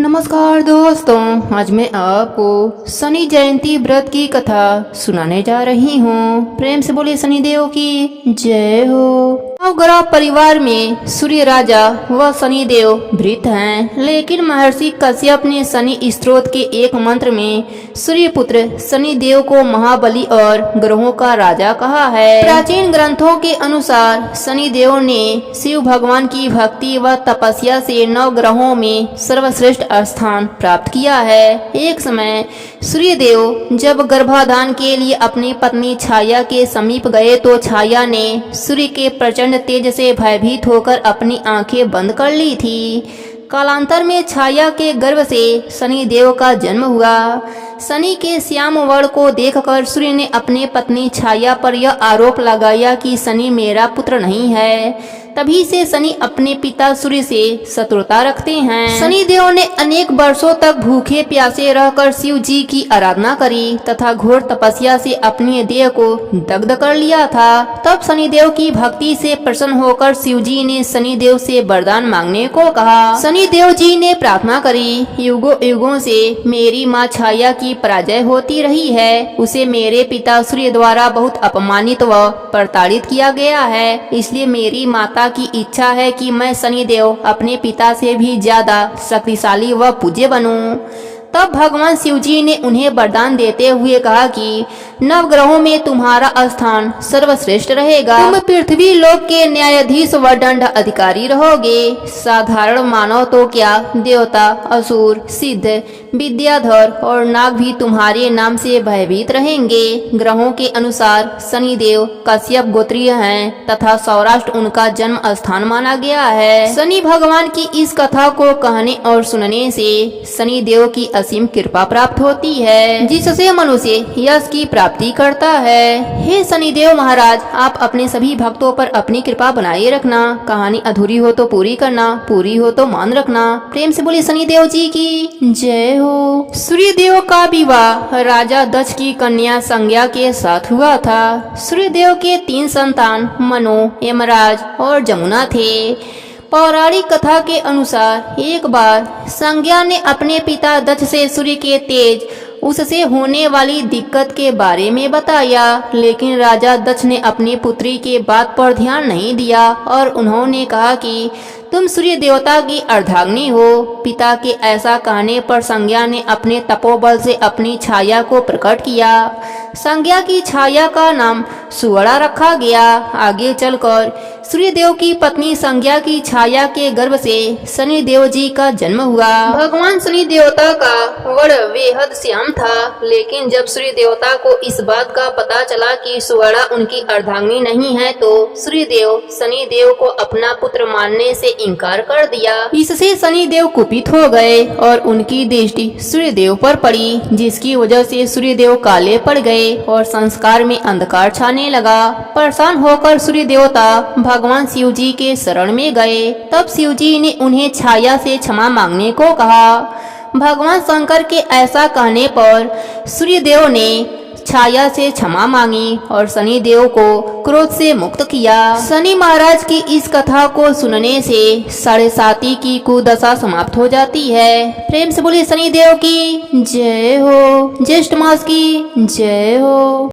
नमस्कार दोस्तों, आज मैं आपको शनि जयंती व्रत की कथा सुनाने जा रही हूँ। प्रेम से बोलिए शनिदेव की जय हो। नवग्रह परिवार में सूर्य राजा व शनिदेव भृत हैं, लेकिन महर्षि कश्यप ने शनि स्त्रोत के एक मंत्र में सूर्य पुत्र शनिदेव को महाबली और ग्रहों का राजा कहा है। प्राचीन ग्रंथों के अनुसार शनिदेव ने शिव भगवान की भक्ति व तपस्या से 9 ग्रहों में सर्वश्रेष्ठ स्थान प्राप्त किया है। एक समय सूर्यदेव जब गर्भाधान के लिए अपनी पत्नी छाया के समीप गए तो छाया ने सूर्य के प्रचंड तेज से भयभीत होकर अपनी आंखें बंद कर ली थी। कालांतर में छाया के गर्भ से शनिदेव का जन्म हुआ। शनि के श्याम वर्ण को देखकर सूर्य ने अपनी पत्नी छाया पर यह आरोप लगाया कि शनि मेरा पुत्र नहीं है। तभी से शनि अपने पिता सूर्य से शत्रुता रखते हैं। शनिदेव ने अनेक वर्षों तक भूखे प्यासे रहकर शिव जी की आराधना करी तथा घोर तपस्या से अपनी देह को दग्ध कर लिया था। तब शनिदेव की भक्ति से प्रसन्न होकर शिव जी ने शनिदेव से वरदान मांगने को कहा। शनिदेव जी ने प्रार्थना करी, युगों युगों से मेरी माँ छाया की पराजय होती रही है। उसे मेरे पिता सूर्य द्वारा बहुत अपमानित व प्रताड़ित किया गया है। इसलिए मेरी माता की इच्छा है कि मैं शनिदेव अपने पिता से भी ज्यादा शक्तिशाली व पूज्य बनूं। तब भगवान शिव जी ने उन्हें वरदान देते हुए कहा कि नवग्रहों में तुम्हारा स्थान सर्वश्रेष्ठ रहेगा। तुम पृथ्वी लोक के न्यायाधीश व दंड अधिकारी रहोगे। साधारण मानव तो क्या, देवता, असुर, सिद्ध, विद्याधर और नाग भी तुम्हारे नाम से भयभीत रहेंगे। ग्रहों के अनुसार शनिदेव कश्यप गोत्रीय हैं तथा सौराष्ट्र उनका जन्म स्थान माना गया है। शनि भगवान की इस कथा को कहने और सुनने से शनिदेव की असीम कृपा प्राप्त होती है, जिससे मनुष्य यश की प्राप्ति करता है। हे शनिदेव महाराज, आप अपने सभी भक्तों पर अपनी कृपा बनाए रखना। कहानी अधूरी हो तो पूरी करना, पूरी हो तो मान रखना। प्रेम से बोलिए शनिदेव जी की जय हो। सूर्यदेव का विवाह राजा दक्ष की कन्या संज्ञा के साथ हुआ था। सूर्यदेव के 3 संतान मनु, यमराज और जमुना थे। पौराणिक कथा के अनुसार एक बार संज्ञा ने अपने पिता दक्ष से सूर्य के तेज उससे होने वाली दिक्कत के बारे में बताया, लेकिन राजा दक्ष ने अपनी पुत्री के बात पर ध्यान नहीं दिया और उन्होंने कहा कि तुम सूर्य देवता की अर्धांगिनी हो। पिता के ऐसा कहने पर संज्ञा ने अपने तपोबल से अपनी छाया को प्रकट किया। संज्ञा की छाया का नाम सुवड़ा रखा गया। आगे चलकर सूर्यदेव की पत्नी संज्ञा की छाया के गर्भ से शनिदेव जी का जन्म हुआ। भगवान शनि देवता का वर्ण बेहद श्याम था, लेकिन जब सूर्य देवता को इस बात का पता चला कि सुवड़ा उनकी अर्धांगिनी नहीं है तो सूर्यदेव शनिदेव को अपना पुत्र मानने से इनकार कर दिया। इससे शनिदेव कुपित हो गए और उनकी दृष्टि सूर्यदेव पर पड़ी, जिसकी वजह से सूर्यदेव काले पड़ गए और संस्कार में अंधकार छाने लगा। परेशान होकर सूर्य देवता भगवान शिव जी के शरण में गए। तब शिव जी ने उन्हें छाया से क्षमा मांगने को कहा। भगवान शंकर के ऐसा कहने पर सूर्यदेव ने छाया से क्षमा मांगी और शनिदेव को क्रोध से मुक्त किया। शनि महाराज की इस कथा को सुनने से 7.5 की कुदशा समाप्त हो जाती है। प्रेम से बोलिए शनिदेव की जय हो। ज्येष्ठ मास की जय हो।